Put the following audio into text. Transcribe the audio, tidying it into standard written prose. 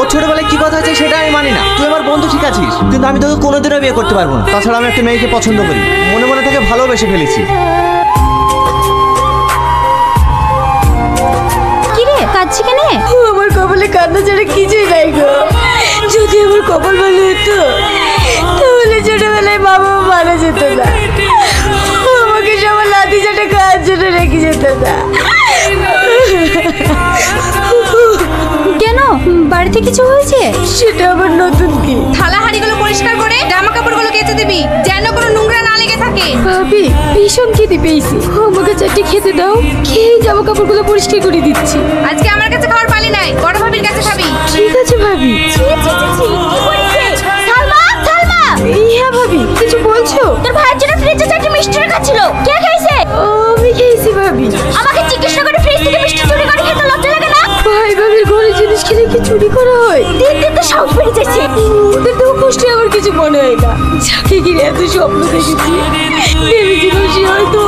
ও ছোটবেলায় কি কথা আছে সেটা আমি মানি না। তুই আমার বন্ধু ঠিক আছিস, কিন্তু আমি তোকে কোনোদিনও বিয়ে করতে পারবো না। তাছাড়া আমি একটা মেয়েকে পছন্দ করি, মনে মনে তাকে ভালোবেসে ফেলেছি। কি রে কাঁদছি কেন? আমার কপালে কান্না ছাড়া কিছুই নাই গো। যদি আমার কপাল ভালো হতো তাহলে ছোটবেলায় বাবা মারা যেত না, আমাকে সবার লাঠি চাটা খাওয়ার জন্য রেখে যেত না। কেন, বাড়িতে কিছু হয়েছে? সেটা আবার নতুন কি? থালা হাঁড়িগুলো পরিষ্কার করে জামা কাপড়গুলো কেচে দিবি, যেন কোনো নোংরা না লেগে থাকে। ভাবি ভীষণ খেতে পেয়েছি, আমাকে চারটে খেতে দাও, খেয়ে জামা কাপড়গুলো পরিষ্কার করে দিচ্ছি। আজকে আমার কাছে খাওয়ার পালি নাই, বড় ভাবির কাছে খাবি। ঠিক আছে ভাবি। সালমা, সালমা! হ্যাঁ ভাবি, কিছু বলছো? তোর ভাইয়ের জন্য ফ্রিজে চারটে মিষ্টি রাখা ছিল, কে খাইছে? আমি খেয়েছি ভাবি। আমাকে জিজ্ঞেস করে ফ্রিজ থেকে মিষ্টি চুরি করে খেতে লজ্জা লাগে না? ভাই ভাবির ঘরে জিনিস খেলে কি চুরি করা হয়? দিন দিন তো সব বেড়ে যাচ্ছে। ওদের তো কষ্টে আমার কিছু মনে হয় না। যাকে ঘিরে এত স্বপ্ন দেখেছি, ভেবেছিলাম সে হয়তো